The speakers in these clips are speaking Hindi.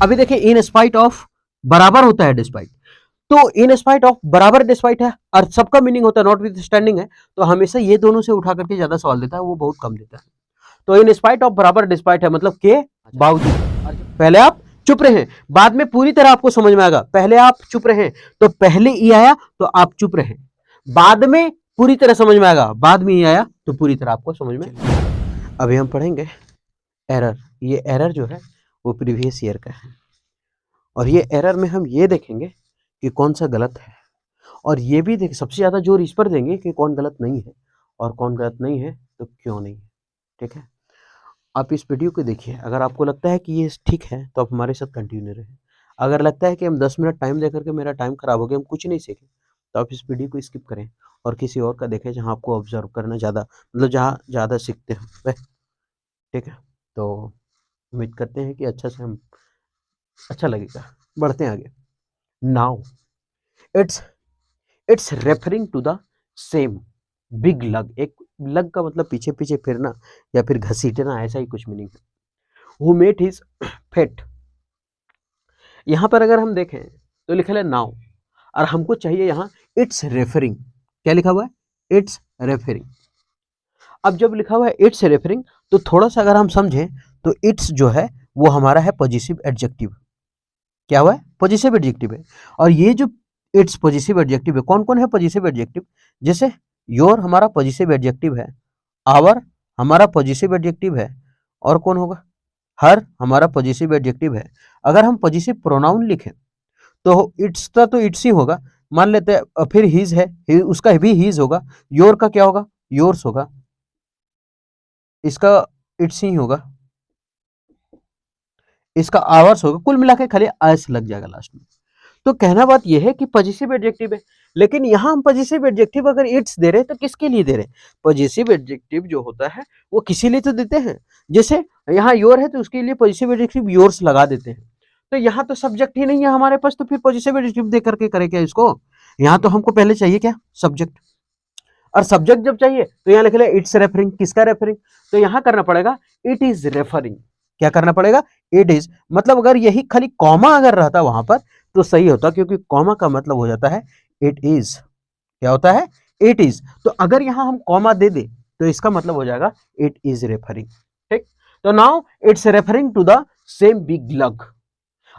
अभी देखिए इन स्पाइट ऑफ बराबर होता है डिस्पाइट, तो इन स्पाइट ऑफ बराबर डिस्पाइट है और सबका मीनिंग होता है नॉट विथ स्टैंडिंग है, तो हमेशा ये दोनों से उठा करके ज्यादा सवाल देता है, वो बहुत कम देता है। तो इन स्पाइट ऑफ बराबर डिस्पाइट है मतलब के बावजूद। पहले आप चुप रहे, बाद में पूरी तरह आपको समझ में आएगा। पहले आप चुप रहे तो पहले ई आया तो आप चुप रहे, बाद में पूरी तरह समझ में आएगा, बाद में ई आया तो पूरी तरह आपको समझ में। अभी हम पढ़ेंगे एरर। ये एरर जो है वो प्रीवियस ईयर का है, और ये एरर में हम ये देखेंगे कि कौन सा गलत है, और ये भी देख सबसे ज्यादा जोर इस पर देंगे कि कौन गलत नहीं है, और कौन गलत नहीं है तो क्यों नहीं है। ठीक है, आप इस वीडियो को देखिए, अगर आपको लगता है कि ये ठीक है तो आप हमारे साथ कंटिन्यू रहें। अगर लगता है कि हम 10 मिनट टाइम दे करके मेरा टाइम खराब हो गया, हम कुछ नहीं सीखे, तो आप इस वीडियो को स्किप करें और किसी और का देखें जहां आपको ऑब्जर्व करना ज़्यादा, मतलब जहां ज़्यादा सीखते हैं वह। ठीक है, तो उम्मीद करते हैं कि अच्छा लगेगा। बढ़ते हैं आगे। Now it's it's referring to the same big lug. एक लग का मतलब पीछे पीछे फिरना या फिर घसीटना, ऐसा ही कुछ मीनिंग है। Who met his fate. यहां पर अगर हम देखें तो लिखा है नाउ, और हमको चाहिए यहां इट्स रेफरिंग। क्या लिखा हुआ है? It's referring. अब जब लिखा हुआ है इट्स रेफरिंग, तो थोड़ा सा अगर हम समझें तो इट्स जो है वो हमारा है पॉजिटिव एडजेक्टिव। क्या हुआ है? पॉजिटिव एडजेक्टिव है। और ये जो इट्स पॉजिटिव एडजेक्टिव है, कौन कौन है पॉजिटिव एडजेक्टिव? जैसे योर हमारा पॉजिटिव एडजेक्टिव है, आवर हमारा पॉजिटिव एडजेक्टिव है, और कौन होगा? हर हमारा पॉजिटिव एडजेक्टिव है। अगर हम पॉजिटिव प्रोनाउन लिखें तो इट्स का तो इट्स ही होगा, मान लेते हैं। फिर हीज है, उसका भी हीज होगा। योर का क्या होगा? योर्स होगा। इसका इट्स ही होगा, इसका आवर्स होगा। कुल मिला के खाली एस लग जाएगा लास्ट में। तो कहना बात यह है कि पॉजिटिव एडजेक्टिव है, लेकिन यहां हम पॉजिटिव एडजेक्टिव अगर इट्स दे रहे हैं तो किसके लिए दे रहे हैं? पॉजिटिव एडजेक्टिव जो होता है वो किसी लिए तो देते हैं। जैसे यहाँ योर है तो उसके लिए पॉजिटिव एडजेक्टिव योर्स लगा देते हैं। तो यहाँ तो सब्जेक्ट ही नहीं है हमारे पास, तो फिर पॉजिटिव एडजेक्टिव दे करके करें क्या इसको? यहाँ तो हमको पहले चाहिए क्या? सब्जेक्ट। और सब्जेक्ट जब चाहिए तो यहाँ लिख ले इट्स रेफरिंग। किसका रेफरिंग? तो यहाँ करना पड़ेगा इट इज रेफरिंग। क्या करना पड़ेगा? It is. मतलब अगर यही खाली कॉमा अगर रहता वहां पर तो सही होता, क्योंकि कॉमा का मतलब हो जाता है इट इज। क्या होता है? It is. तो अगर यहां हम कॉमा दे दे तो इसका मतलब हो जाएगा इट इज रेफरिंग। ठीक, तो now it's referring to the same big lug.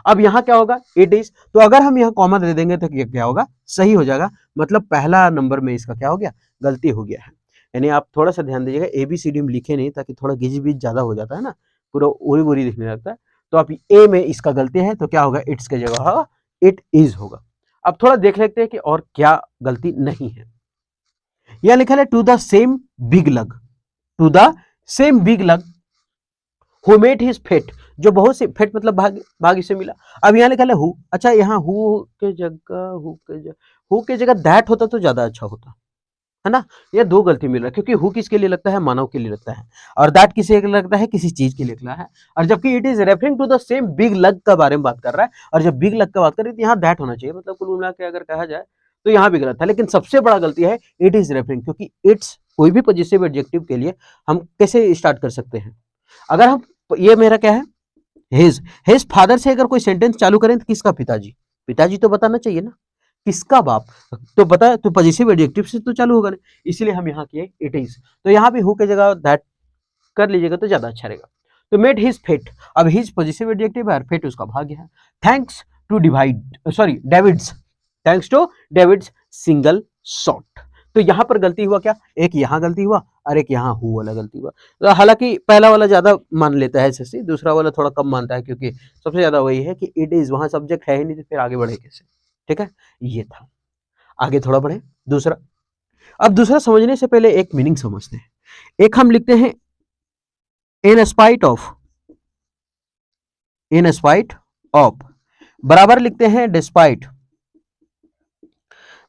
अब यहां क्या होगा? It is. तो अगर हम यहां कॉमा दे देंगे तो ये क्या होगा? सही हो जाएगा। मतलब पहला नंबर में इसका क्या हो गया? गलती हो गया है। यानी आप थोड़ा सा ध्यान दीजिएगा, एबीसीडी में लिखे नहीं, ताकि थोड़ा गिज बीज ज्यादा हो जाता है ना, पूरा उरी बुरी दिखने लगता है। तो आप ए में इसका गलती है तो क्या होगा? इट्स की जगह होगा इट इज होगा। अब थोड़ा देख लेते हैं कि और क्या गलती नहीं है। यह लिखा है टू द सेम बिग लग। टू द सेम बिग लग हु मेट हिज फेट। जो बहुत से फेट मतलब भाग्य से मिला। अब यहाँ लिखा है हु। अच्छा, यहाँ हु के जगह दैट होता तो ज्यादा अच्छा होता है ना। ये दो गलती मिल रहा है, क्योंकि हु किसके लिए लगता है? मानव के लिए लगता है, और दैट किसी के लिए लगता है? किसी चीज के लिए लगता है। और जबकि it is referring to the same big lug का बारे में बात कर रहा है, और जब बिग लग का बात करें तो यहाँ दैट होना चाहिए। मतलब कुल मिला के अगर कहा जाए तो यहाँ भी गलत था, लेकिन सबसे बड़ा गलती है इट इज रेफरिंग, क्योंकि इट्स कोई भी पॉजिटिव एडजेक्टिव के लिए हम कैसे स्टार्ट कर सकते हैं? अगर हम, ये मेरा क्या है? हिज फादर से अगर कोई सेंटेंस चालू करें तो किसका? पिताजी। पिताजी तो बताना चाहिए ना, किसका बाप? तो बता, तो पॉजिटिव एडजेक्टिव से तो चालू होगा ना, इसलिए हम यहाँ किए इट इज। तो यहाँ भी हु की जगह दैट कर लीजिएगा तो ज्यादा अच्छा रहेगा। तो मेड हिज फेट। अब हिज पॉजिटिव एडजेक्टिव है और फेट उसका भाग्य है। Thanks to David's. Thanks to David's single shot. तो यहाँ पर गलती हुआ क्या? एक यहाँ गलती हुआ और एक यहाँ हु वाला गलती हुआ। तो हालांकि पहला वाला ज्यादा मान लेता है एसएससी, दूसरा वाला थोड़ा कम मानता है, क्योंकि सबसे ज्यादा वही है कि इट इज, वहां सब्जेक्ट है ही नहीं, तो फिर आगे बढ़े कैसे? ठीक है, ये था। आगे थोड़ा बढ़े दूसरा। अब दूसरा समझने से पहले एक मीनिंग समझते हैं। एक हम लिखते हैं in spite of. In spite of बराबर लिखते हैं डिस्पाइट,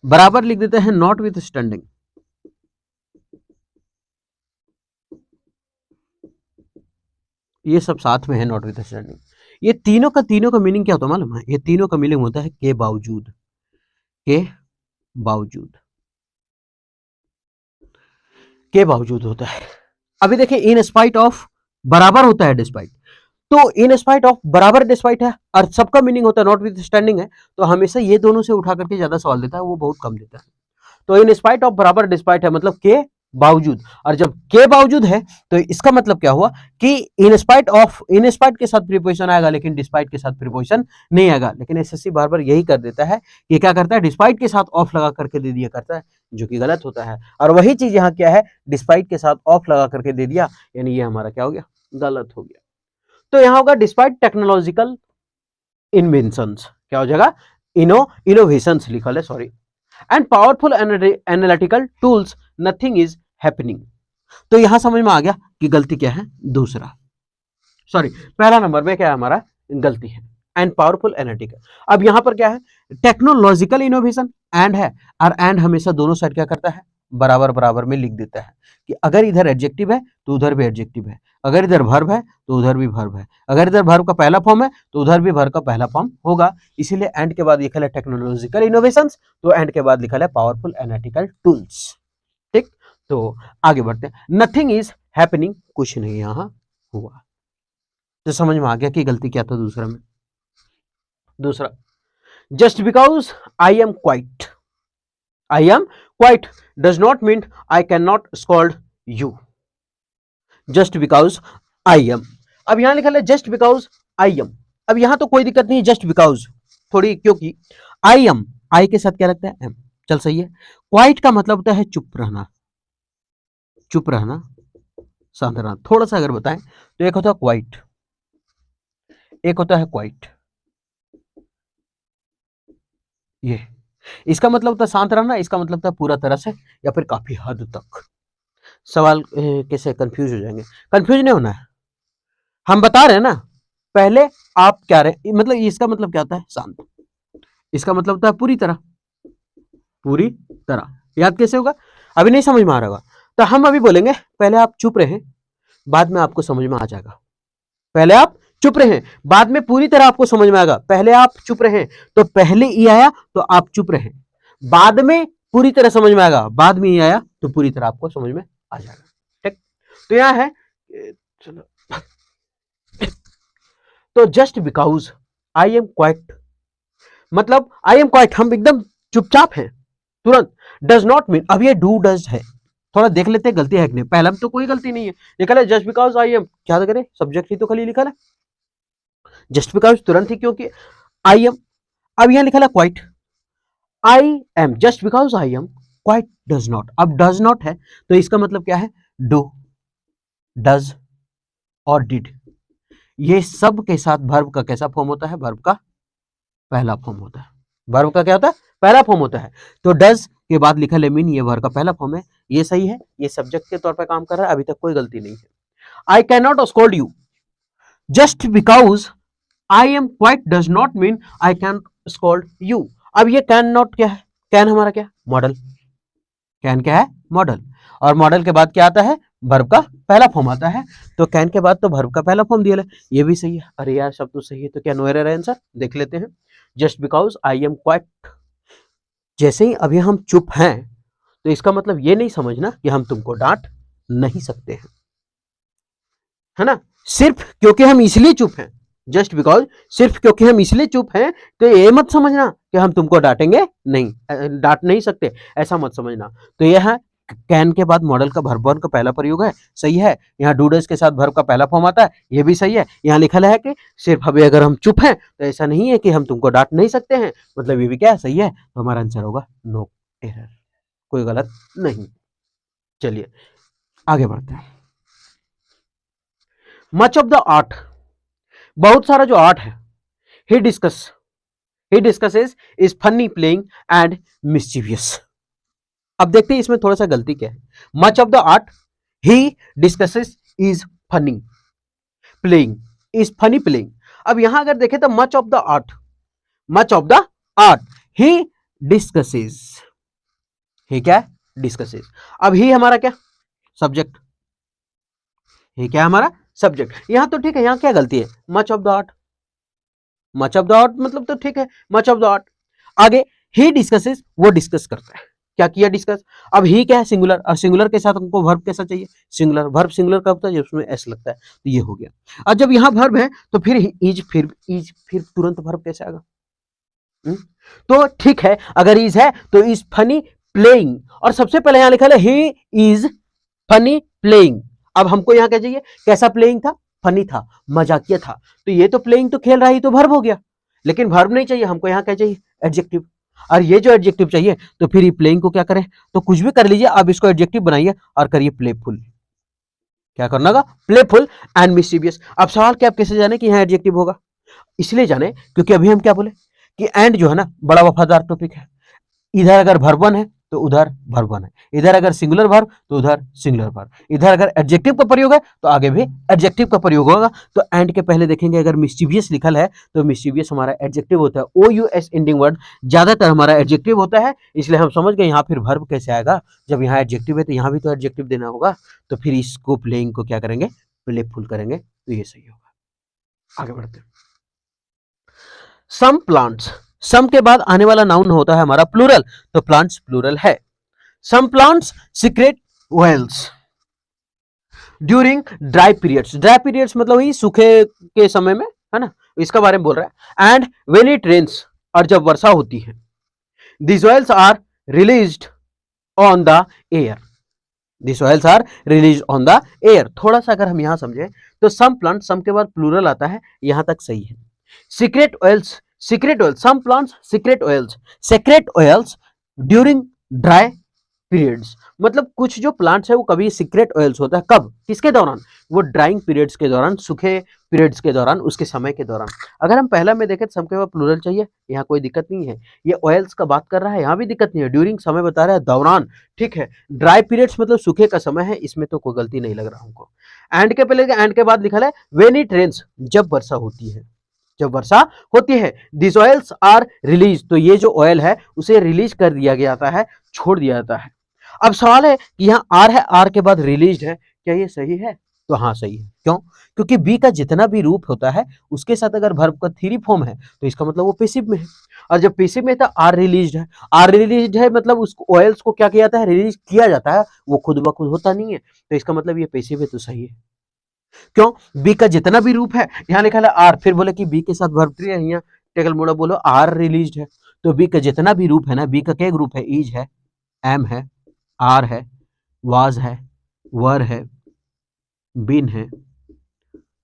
बराबर लिख देते हैं नॉट विथ स्टैंडिंग। ये सब साथ में है नॉट विथ स्टैंडिंग। ये तीनों का मीनिंग क्या होता है मालूम है? ये तीनों का मीनिंग होता है के बावजूद। के बावजूद, के बावजूद होता है। अभी देखिए इन स्पाइट ऑफ बराबर होता है डिस्पाइट, तो इन स्पाइट ऑफ बराबर डिस्पाइट है और सबका मीनिंग होता है नॉट विथ स्टैंडिंग है, तो हमेशा ये दोनों से उठा करके ज्यादा सवाल देता है, वो बहुत कम देता है। तो इन स्पाइट ऑफ बराबर डिस्पाइट है मतलब के बावजूद, और जब के बावजूद है तो इसका मतलब क्या हुआ कि in spite of, in spite के साथ प्रीपोजिशन आएगा लेकिन डिस्पाइट के साथ प्रीपोजिशन नहीं आएगा। लेकिन एसएससी बार बार यही कर देता है कि क्या करता है, डिस्पाइट के साथ ऑफ लगा करके दे दिया करता है, जो कि गलत होता है। और वही चीज यहाँ क्या है, डिस्पाइट के साथ ऑफ लगा करके दे दिया, यानी ये हमारा क्या हो गया, गलत हो गया। तो यहाँ होगा डिस्पाइट टेक्नोलॉजिकल इन्वेंशंस, क्या हो जाएगा, इनोवेशंस लिखा है, sorry, and powerful analytical tools nothing is happening. तो यहां समझ में आ गया कि गलती क्या है, दूसरा, सॉरी पहला नंबर में क्या है हमारा गलती है, एंड पावरफुल एनालिटिकल। अब यहां पर क्या है, टेक्नोलॉजिकल इनोवेशन एंड है, और एंड हमेशा दोनों साइड क्या करता है, बराबर बराबर में लिख देता है कि अगर इधर एडजेक्टिव है तो उधर भी एडजेक्टिव है, अगर इधर वर्ब है तो उधर भी वर्ब है, अगर इधर वर्ब का पहला फॉर्म है तो उधर भी वर्ब का पहला फॉर्म होगा। इसीलिए एंड के बाद लिखा है टेक्नोलॉजिकल इनोवेशंस, तो एंड के बाद लिखा है पावरफुल एनालिटिकल टूल्स। ठीक, तो आगे बढ़ते हैं। नथिंग इज हैपनिंग, कुछ नहीं यहां हुआ। तो समझ में आ गया कि गलती क्या था दूसरा में। दूसरा, just because I am quite, I am quite does not mean I can not scold you. Just because I am, अब यहां लिखा है जस्ट बिकॉज आई एम, अब यहां तो कोई दिक्कत नहीं है जस्ट बिकॉज थोड़ी, क्योंकि आई एम, आई के साथ क्या लगता है, एम, चल सही है। क्वाइट का मतलब होता है चुप रहना, चुप रहना, शांत रहना। थोड़ा सा अगर बताएं तो एक होता है क्वाइट, एक होता है क्वाइट, ये इसका मतलब होता है शांत रहना, इसका मतलब होता है पूरा तरह से या फिर काफी हद तक। सवाल कैसे कंफ्यूज हो जाएंगे, कंफ्यूज नहीं होना है, हम बता रहे हैं ना, पहले आप क्या रहे, मतलब इसका मतलब क्या होता है, शांत, इसका मतलब होता है पूरी तरह, पूरी तरह। याद कैसे होगा, अभी नहीं समझ में आ रहा होगा, तो हम अभी बोलेंगे पहले आप चुप रहे, बाद में आपको समझ में आ जाएगा। पहले आप चुप रहे, बाद में पूरी तरह आपको समझ में आएगा। पहले आप चुप रहे तो पहले ई आया तो आप चुप रहे, बाद में पूरी तरह समझ में आएगा, बाद में ई आया तो पूरी तरह आपको समझ में आ जाएगा। ठीक, तो यह है, चलो, तो just because I am quite, मतलब आई एम क्वाइट, हम एकदम चुपचाप हैं तुरंत। डज नॉट मीन, अब ये डू डज है, थोड़ा देख लेते हैं गलती है कि नहीं। पहला में तो कोई गलती नहीं है, लिखा है जस्ट बिकॉज आई एम, क्या तो करें, सब्जेक्ट ही तो खाली लिखा है, जस्ट बिकॉज तुरंत ही, क्योंकि आई एम। अब यहां लिखा है quite, I am, just because I am quite does not, अब डज नॉट है तो इसका मतलब क्या है, डू, डज और डिड, ये सब के साथ वर्ब का कैसा फॉर्म होता है, वर्ब का पहला फॉर्म होता है। वर्ब का क्या होता है, पहला फॉर्म होता है। तो डज के बाद लिखा लेमिन, ये वर्ब का पहला फॉर्म है, ये सही है, ये सब्जेक्ट के तौर पर काम कर रहा है, अभी तक कोई गलती नहीं है। I can not scold you, just because I am quite does not mean I can scold you. अब ये कैन नॉट क्या है, कैन हमारा क्या, मॉडल, कैन क्या है, मॉडल, और मॉडल के बाद क्या आता है, वर्ब का पहला फॉर्म आता है, तो कैन के बाद तो वर्ब का पहला फॉर्म दिया है, ये भी सही है। अरे यार सब तो सही है, तो क्या नो एरर है आंसर, देख लेते हैं। Just because I am quite, जैसे ही अभी हम चुप हैं तो इसका मतलब ये नहीं समझना कि हम तुमको डांट नहीं सकते हैं, है ना, सिर्फ क्योंकि हम इसलिए चुप हैं, जस्ट बिकॉज सिर्फ क्योंकि हम इसलिए चुप हैं, तो ये मत समझना कि हम तुमको डांटेंगे नहीं, डांट नहीं सकते, ऐसा मत समझना। तो यह है कैन के बाद मॉडल का वर्ब का पहला प्रयोग है, सही है। यहाँ डूडस के साथ वर्ब का पहला फॉर्म आता है, ये भी सही है। यहाँ लिखा है कि सिर्फ अभी अगर हम चुप हैं तो ऐसा नहीं है कि हम तुमको डांट नहीं सकते हैं, मतलब ये भी क्या है, सही है। तो हमारा आंसर होगा नो एरर, कोई गलत नहीं। चलिए आगे बढ़ते हैं। मच ऑफ द आर्ट, बहुत सारा जो आर्ट है, he discusses is funny, playing and mischievous. अब देखते हैं इसमें थोड़ा सा गलती क्या है। Much of the art he discusses is funny, playing is funny, playing. अब यहां अगर देखें तो much of the art, much of the art he discusses, he क्या है, डिस्कसेस। अब ही हमारा क्या, सब्जेक्ट, ही क्या हमारा सब्जेक्ट। यहां तो ठीक है, यहां क्या गलती है, much of the art, much of the art मतलब तो ठीक है, मच ऑफ द आर्ट। आगे ही डिस्कसेस, वो डिस्कस करता है, क्या किया डिस्कस। अब ही क्या है, सिंगुलर, और सिंगुलर के साथ हमको वर्ब कैसा चाहिए, सिंगुलर। वर्ब सिंगुलर कब होता है, जब उसमें एस लगता है, तो ये हो गया। और जब यहाँ वर्ब है तो फिर इज, फिर तुरंत वर्ब कैसे आएगा। तो ठीक है, अगर इज है तो इज फनी प्लेइंग, और सबसे पहले यहां लिखा है ही इज फनी प्लेइंग। अब हमको यहां क्या चाहिए, कैसा प्लेइंग था, फनी था, मजाकिया था। तो ये तो प्लेइंग तो खेल रहा है, तो वर्ब हो गया। लेकिन वर्ब नहीं चाहिए हमको, यहां क्या चाहिए, एडजेक्टिव। और ये जो एडजेक्टिव चाहिए, तो फिर ये प्लेइंग को क्या करें, तो कुछ भी कर लीजिए, अब इसको एडजेक्टिव बनाइए और करिए प्लेफुल। क्या करना होगा, प्लेफुल एंड मिस्टीवियस। अब सवाल क्या, आप कैसे जाने कि यहां एडजेक्टिव होगा, इसलिए जाने क्योंकि अभी हम क्या बोले कि एंड जो है ना बड़ा वफादार टॉपिक है। इधर अगर वर्ब वन है तो उधर वर्ब वन है, इधर अगर सिंगुलर वर्ब तो उधर सिंगुलर वर्ब, इधर अगर एडजेक्टिव का प्रयोग है तो आगे भी एडजेक्टिव का प्रयोग होगा। तो एंड के पहले देखेंगे अगर मिस्टीवियस लिखल है तो मिस्टीवियस हमारा एडजेक्टिव होता है। ओ यू एस एंडिंग वर्ड ज्यादातर हमारा एडजेक्टिव होता है, इसलिए हम समझ गए यहाँ फिर वर्ब कैसे आएगा, जब यहाँ एडजेक्टिव है तो यहाँ भी तो एडजेक्टिव देना होगा। तो फिर इसको प्लेइंग को क्या करेंगे, प्लेफुल करेंगे, तो ये सही होगा। आगे बढ़ते हैं। सम प्लांट्स, सम के बाद आने वाला नाउन होता है हमारा प्लूरल, तो प्लांट्स प्लूरल है। Some plants secrete wells during dry periods, dry periods मतलब ही सूखे के समय में, है ना, इसका बारे में बोल रहा है। एंड व्हेन इट रेन्स, और जब वर्षा होती है, this oils are released on the air, this oils are release on the air. थोड़ा सा अगर हम यहां समझे तो सम प्लांट, सम के बाद प्लूरल आता है, यहां तक सही है। Secrete oils, secrete oils, some plants secrete oils, secrete oils during dry periods, मतलब कुछ जो प्लांट्स है वो कभी सीक्रेट ऑयल्स होता है, कब, किसके दौरान, वो ड्राइंग पीरियड्स के दौरान, सूखे पीरियड्स के दौरान, उसके समय के दौरान। अगर हम पहला में देखें तो सम के बाद प्लूरल चाहिए, यहाँ कोई दिक्कत नहीं है। ये ऑयल्स का बात कर रहा है, यहाँ भी दिक्कत नहीं है, ड्यूरिंग समय बता रहा है, दौरान, ठीक है। ड्राई पीरियड्स मतलब सूखे का समय है, इसमें तो कोई गलती नहीं लग रहा हमको। एंड के पहले, एंड के बाद लिखा है व्हेन इट रेन्स, जब वर्षा होती है, जब वर्षा होती है, दिस ऑयल्स आर रिलीज, तो ये जो ऑयल है उसे रिलीज कर दिया जाता है, छोड़ दिया जाता है। अब सवाल है कि यहाँ आर है, आर के बाद रिलीज है, क्या ये सही है, तो हाँ सही है। क्यों, क्योंकि बी का जितना भी रूप होता है उसके साथ अगर वर्ब का थ्री फॉर्म है तो इसका मतलब वो पैसिव में है, और जब पैसिव में था आर रिलीज है, आर रिलीज है मतलब उसको ऑयल्स को क्या किया जाता है, रिलीज किया जाता है, वो खुद ब खुद होता नहीं है, तो इसका मतलब ये पैसिव है, तो सही है। क्यों, बी का जितना भी रूप है, यहाँ लिखा है आर, फिर बोले कि बी के साथ वर्ब थ्री है, यहाँ टेकल मोड़ा बोलो आर रिलीज है, तो बी का जितना भी रूप है ना, बी का क्या ग्रुप है, इज है, एम है, आर है, वाज है, वर है, बीन है,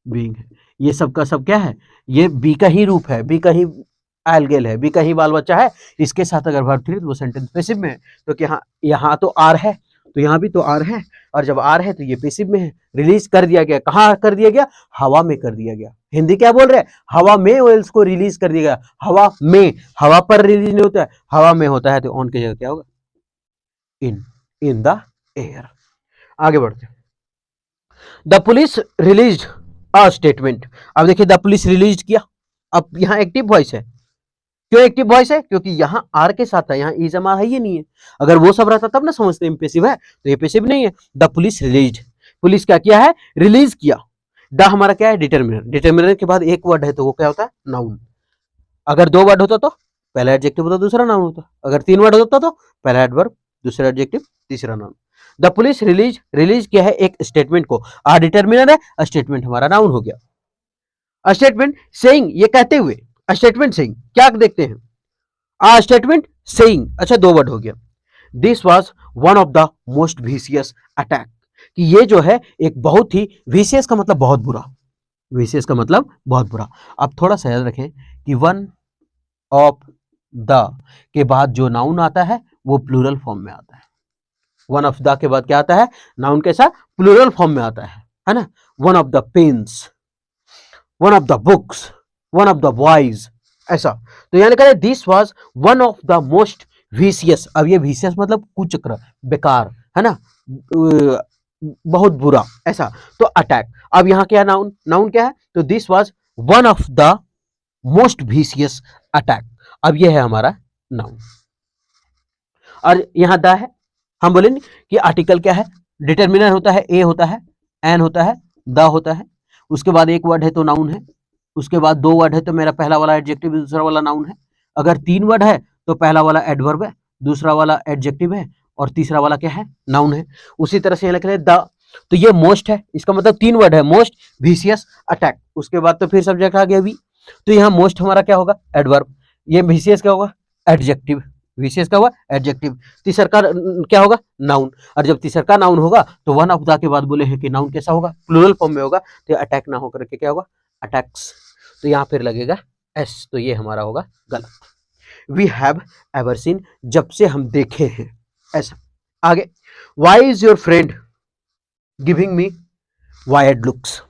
बीइंग है, ये सब का सब क्या है, ये बी का ही रूप है, बी का ही एल्गेल है, बी का ही बाल बच्चा है, इसके साथ अगर वर्ब थ्री तो वो सेंटेंस पैसिव में है। तो क्या यहाँ तो आर है, तो यहाँ भी तो आर है, और जब आर है तो ये पैसिव में है, रिलीज कर दिया गया, कहाँ कर दिया गया, हवा में कर दिया गया। हिंदी क्या बोल रहे हैं, हवा में ऑयल्स को रिलीज कर दिया गया, हवा में, हवा पर रिलीज नहीं होता है, हवा में होता है, तो ऑन की जगह क्या होगा, इन द एयर। आगे बढ़ते हैं। The police release a statement, अब देखिए द पुलिस रिलीज किया, अब यहाँ एक्टिव वॉइस है, क्यों एक्टिव वॉइस है, क्योंकि यहाँ आर के साथ है, यहाँ इज एम आर है, ये नहीं है। अगर वो सब रहता तब ना समझते इम्पेसिव है, तो ये पैसिव नहीं है। द पुलिस रिलीज, पुलिस क्या किया है, रिलीज किया। द हमारा क्या है, डिटर्मिनर, डिटर्मिनर के बाद एक वर्ड है तो वो क्या होता है, नाउन। अगर दो वर्ड होता तो पहला एडजेक्टिव होता, दूसरा नाउन होता। अगर तीन वर्ड होता तो पहला एडवर्ब, दूसरा एडजेक्टिव, तीसरा noun. The police release, release किया है एक स्टेटमेंट को, आ डिटर्मिनर है, स्टेटमेंट हमारा नाउन हो गया। स्टेटमेंट सेइंग, ये कहते हुए, स्टेटमेंट सेइंग क्या देखते हैं, आ स्टेटमेंट सेइंग, अच्छा दो वर्ड हो गया। This was one of the most vicious attack, कि ये जो है एक बहुत ही, विशियस का मतलब बहुत बुरा, विशियस का मतलब बहुत बुरा। अब थोड़ा सा याद रखें कि वन ऑफ द के बाद जो नाउन आता है वो प्लूरल फॉर्म में आता है। वन ऑफ द के बाद क्या आता है, नाउन कैसा, प्लूरल फॉर्म में आता है ना। One of the pens, one of the books, one of the boys, ऐसा। तो यहाँ लिखा है this was one of the most vicious, अब ये विशियस मतलब कुचक्र, बेकार, है ना, बहुत बुरा, ऐसा। तो अटैक, अब यहाँ क्या नाउन, नाउन क्या है, तो this was one of the most vicious attack, अब ये है हमारा नाउन। और यहाँ द है, हम बोलेंगे कि आर्टिकल क्या है, डिटर्मिनर होता है, ए होता है, एन होता है, द होता है, उसके बाद एक वर्ड है तो नाउन है, उसके बाद दो वर्ड है तो मेरा पहला वाला एडजेक्टिव, दूसरा वाला नाउन है। अगर तीन वर्ड है तो पहला वाला एडवर्ब है, दूसरा वाला एडजेक्टिव है और तीसरा वाला क्या है, नाउन है। उसी तरह से यहाँ लिख रहे द, तो ये मोस्ट है, इसका मतलब 3 वर्ड है, मोस्ट, विशियस, अटैक। उसके बाद तो फिर सब्जेक्ट आ गया वी, तो यहाँ मोस्ट हमारा क्या होगा, एडवर्ब, ये विशियस क्या होगा, एडजेक्टिव, विशेष का हुआ एडजेक्टिव, तीसर का क्या होगा, नाउन। और जब तीसर का नाउन होगा तो वन ऑफ द के बाद बोले हैं कि नाउन कैसा होगा, प्लूरल फॉर्म में होगा, तो अटैक ना होकर के क्या होगा, अटैक्स। तो यहाँ फिर लगेगा एस, तो ये हमारा होगा गलत। वी हैव एवर सीन, जब से हम देखे हैं, ऐसा। आगे, why is your friend giving me weird looks,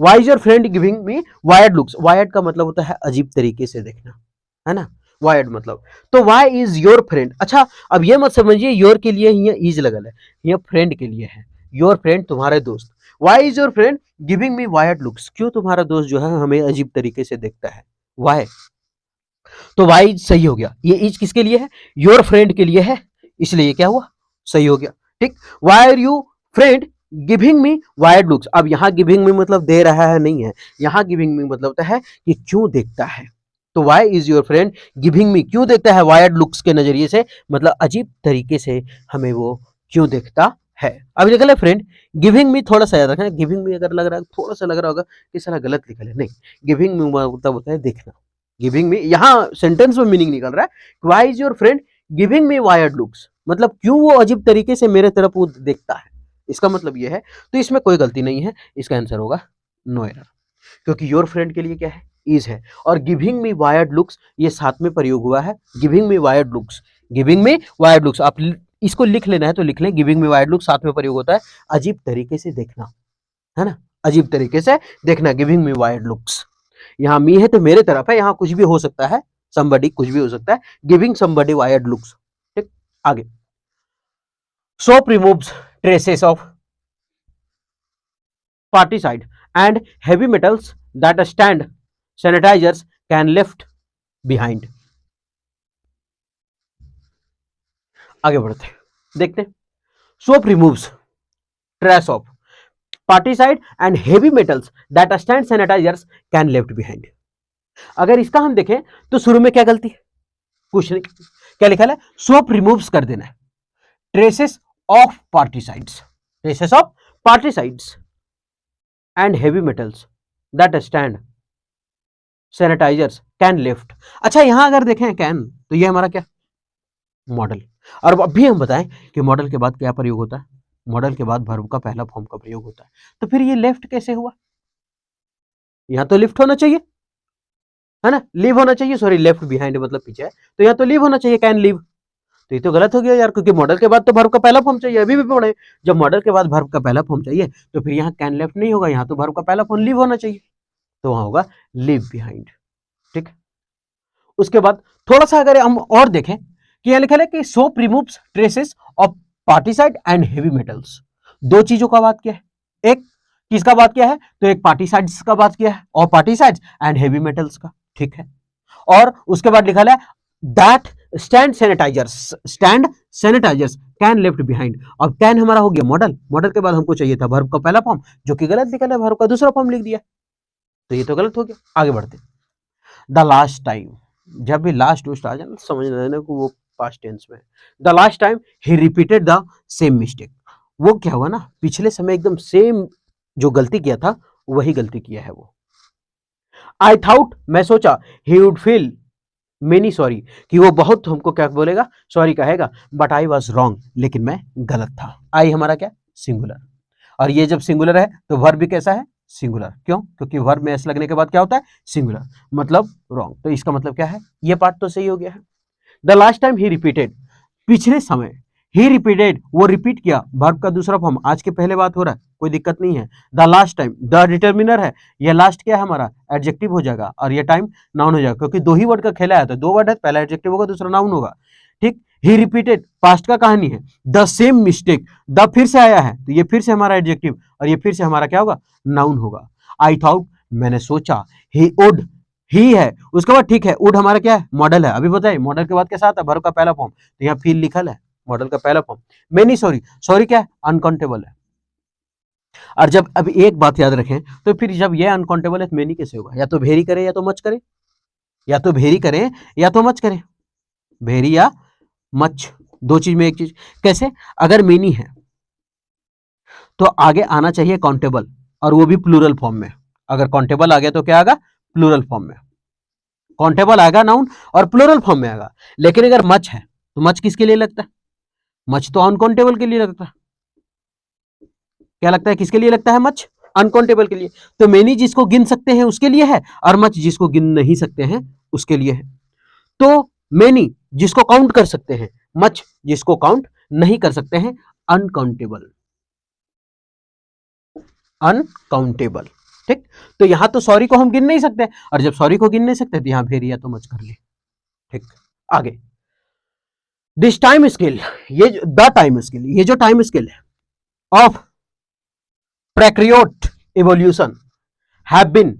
why is your friend giving me weird looks, weird का मतलब होता है अजीब तरीके से देखना, है ना, वायर्ड मतलब। तो वाई इज योर फ्रेंड, अच्छा अब ये मत समझिए योर के लिए यहाँ इज लगल है, ये फ्रेंड के लिए है, योर फ्रेंड तुम्हारे दोस्त। Why is your friend giving me weird looks, क्यों तुम्हारा दोस्त जो है हमें अजीब तरीके से देखता है, वाई। तो वाई सही हो गया, ये इज किसके लिए है, योर फ्रेंड के लिए है, इसलिए क्या हुआ, सही हो गया, ठीक। Why are you friend giving me weird looks, अब यहाँ गिविंग मी मतलब दे रहा है नहीं है, यहाँ गिविंग मी मतलब होता है कि क्यों देखता है। तो why is your friend giving me, क्यों देखता है, वायर्ड लुक्स के नजरिए से, मतलब अजीब तरीके से हमें वो क्यों देखता है। अब निकल है फ्रेंड, गिविंग मी थोड़ा सा याद रखना, गिविंग मी अगर लग रहा है थोड़ा सा लग रहा होगा कि साला गलत निकल है, नहीं, गिविंग मी मतलब होता है देखना, गिविंग मी यहाँ सेंटेंस में मीनिंग निकल रहा है, why is your friend giving me weird looks, मतलब क्यों वो अजीब तरीके से मेरे तरफ वो देखता है, इसका मतलब ये है। तो इसमें कोई गलती नहीं है, इसका आंसर होगा नो एरर, क्योंकि योर फ्रेंड के लिए क्या है, इज है, और गिविंग मी वायर्ड लुक्स ये साथ में प्रयोग हुआ है, giving me weird looks, giving me weird looks, आप इसको लिख लेना है तो लिख लें, गिविंग मी वायर्ड लुक्स साथ में प्रयोग होता है, अजीब तरीके से देखना, है ना, अजीब तरीके से देखना, गिविंग मी वायर्ड लुक्स। यहाँ मी है तो मेरे तरफ है, यहाँ कुछ भी हो सकता है, somebody कुछ भी हो सकता है, गिविंग somebody वायर्ड लुक्स, ठीक। आगे, soap removes traces of particide and heavy metals that stand sanitizers can left behind। आगे बढ़ते देखते, soap removes trace of particide and heavy metals that stand sanitizers can left behind। अगर इसका हम देखें तो शुरू में क्या गलती है, कुछ नहीं, क्या लिखा है, सोप रिमूव्स कर देना है, traces of pesticides, traces of pesticides and heavy metals that stand sanitisers can lift. अच्छा यहां अगर देखें कैन, तो ये हमारा क्या, मॉडल। और अभी हम बताएं कि मॉडल के बाद क्या प्रयोग होता है, मॉडल के बाद वर्ब का पहला फॉर्म का प्रयोग होता है, तो फिर ये लेफ्ट कैसे हुआ, यहां तो लिफ्ट होना चाहिए, है ना, लीव होना चाहिए, सॉरी लेफ्ट बिहाइंड मतलब पीछे है, तो यहाँ तो लीव होना चाहिए, कैन लीव, तो ये तो गलत हो गया यार, क्योंकि मॉडल के बाद तो वर्ब का पहला फॉर्म चाहिए, अभी भी पढ़े, जब मॉडल के बाद वर्ब का पहला फॉर्म चाहिए तो फिर यहाँ कैन लेफ्ट नहीं होगा, यहाँ तो वर्ब का पहला फॉर्म लीव होना चाहिए, तो वहां होगा लीव बिहाइंड, ठीक। उसके बाद थोड़ा सा अगर हम और देखें कि यहाँ लिखा है कि soap removes traces of pesticide and heavy metals, दो चीजों का बात किया है, एक किसका बात किया है, तो एक पार्टिसाइड्स का बात किया है, और पार्टिसाइड्स एंड हेवी मेटल्स का, ठीक है। और उसके बाद लिखा है that stand sanitisers can left behind, अब कैन हमारा हो गया मॉडल, मॉडल के बाद हमको चाहिए था वर्ब का पहला फॉर्म, जो कि गलत निकला है, वर्ब का दूसरा फॉर्म लिख दिया, तो ये तो गलत हो गया। आगे बढ़ते, द लास्ट टाइम, जब भी लास्ट आ जाए ना समझ लेना कि वो पास्ट टेंस में, the last time he repeated the same mistake, वो क्या हुआ ना, पिछले समय एकदम सेम जो गलती किया था वही गलती किया है वो। आई थाउट, मैं सोचा, he would feel many sorry, कि वो बहुत हमको क्या बोलेगा, सॉरी कहेगा, बट आई वॉज रॉन्ग, लेकिन मैं गलत था। आई हमारा क्या, सिंगुलर, और ये जब सिंगुलर है तो वर्ब भी कैसा है, सिंगुलर, क्यों, क्योंकि वर्ब में एस लगने के बाद क्या होता है, सिंगुलर, मतलब रॉन्ग, तो इसका मतलब क्या है, ये पार्ट तो सही हो गया है। The last time he repeated, पिछले समय, ही रिपीटेड वो रिपीट किया, वर्ब का दूसरा फॉर्म, आज के पहले बात हो रहा है, कोई दिक्कत नहीं है। The last time, the determiner है, ये लास्ट क्या है हमारा, एडजेक्टिव हो जाएगा, और ये टाइम नाउन हो जाएगा, क्योंकि दो ही वर्ड का खेला है, तो दो वर्ड है, पहला एडजेक्टिव होगा, दूसरा नाउन होगा, ठीक। ही रिपीटेड पास्ट का कहानी है, द सेम मिस्टेक, द फिर से आया है, तो ये फिर से हमारा एडजेक्टिव, और ये फिर से हमारा क्या होगा, नाउन होगा। आई थॉट, मैंने सोचा, ही वुड, ही है, उसके बाद ठीक है, वुड हमारा क्या है, मॉडल है, अभी बताइए मॉडल के बाद कैसा आता है, वर्ब का पहला फॉर्म, तो यहाँ फील लिखल है, मॉडल का पहला फॉर्म। मेनी सॉरी, सॉरी क्या है, अनकाउंटेबल है, और जब अब एक बात याद रखें, तो फिर जब ये अनकाउंटेबल है तो मेनी कैसे होगा, या तो भेरी करे या तो मच करे, या तो भेरी करें या तो मच करें, भेरी या मच, दो चीज में एक चीज। कैसे? अगर मेनी है तो आगे आना चाहिए काउंटेबल, और वो भी प्लूरल फॉर्म में। अगर काउंटेबल आ गया तो क्या आएगा? प्लूरल फॉर्म में। काउंटेबल आएगा नाउन और प्लूरल फॉर्म में आएगा। लेकिन अगर मच है तो मच किसके लिए लगता है? मच तो अनकाउंटेबल के लिए लगता है। क्या लगता है, किसके लिए लगता है मच? अनकाउंटेबल के लिए। तो मेनी जिसको गिन सकते हैं उसके लिए है, और मच जिसको गिन नहीं सकते हैं उसके लिए है। तो मेनी जिसको काउंट कर सकते हैं, मच जिसको काउंट नहीं कर सकते हैं, अनकाउंटेबल। अनकाउंटेबल, ठीक। तो यहां तो सॉरी को हम गिन नहीं सकते, और जब सॉरी को गिन नहीं सकते तो यहां फिर या तो मच कर ले, ठीक। आगे दिस टाइम स्केल, ये द टाइम स्केल, ये जो टाइम स्केल है of prokaryote evolution have been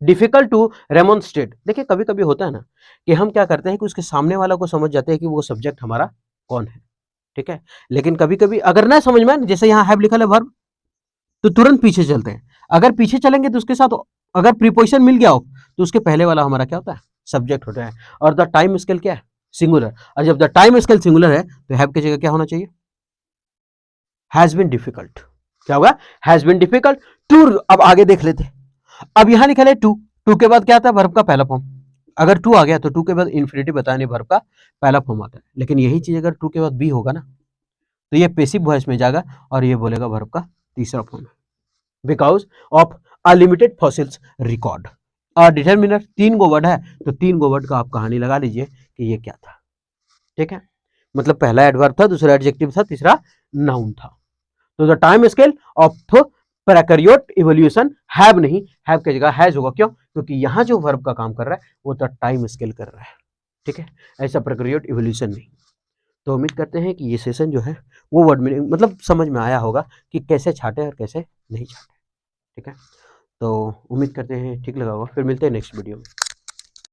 difficult to remonstrate. देखिए कभी कभी होता है ना कि हम क्या करते हैं कि उसके सामने वाला को समझ जाते हैं कि वो सब्जेक्ट हमारा कौन है, ठीक है। लेकिन कभी कभी अगर ना समझ में, जैसे यहाँ हैव लिखा है वर्ब, तो तुरंत पीछे चलते हैं। अगर पीछे चलेंगे तो उसके साथ अगर प्रीपोजिशन मिल गया हो तो उसके पहले वाला हमारा क्या होता है? सब्जेक्ट होता है। और द टाइम स्केल क्या है? सिंगुलर। और जब द टाइम स्केल सिंगुलर है तो हैव की जगह क्या होना चाहिए? Has been difficult. क्या होगा? Has been difficult too. अब आगे देख लेते हैं। अब यहां लिखा है टू, टू के बाद क्या आता है? वर्ब का पहला फॉर्म। अगर टू आ गया तो टू के बाद इन्फिनिटिव बताने वर्ब का पहला फॉर्म आता है। लेकिन यही चीज अगर टू के बाद बी होगा ना तो ये पेसिव वॉइस में जाएगा और ये बोलेगा वर्ब का तीसरा फॉर्म है। Because of unlimited fossils record. और डिटरमिनर 3 गो वर्ड है, तो 3 गो वर्ड का आप कहानी लगा लीजिए कि ये क्या था, ठीक है। मतलब पहला एडवर्ब था, दूसरा एडजेक्टिव था, तीसरा नाउन था। तो the time scale of prokaryote evolution have नहीं, हैव की जगह हैज होगा। क्यों? क्योंकि यहां जो वर्ब का काम कर रहा है वो द टाइम स्केल कर रहा है, ठीक है। ऐसा प्रेकरियोट इवोल्यूशन नहीं। तो उम्मीद करते हैं कि ये सेशन जो है वो वर्ड मीनिंग मतलब समझ में आया होगा कि कैसे छाटे और कैसे नहीं छाटे, ठीक है। तो उम्मीद करते हैं ठीक लगा होगा। फिर मिलते हैं नेक्स्ट वीडियो में।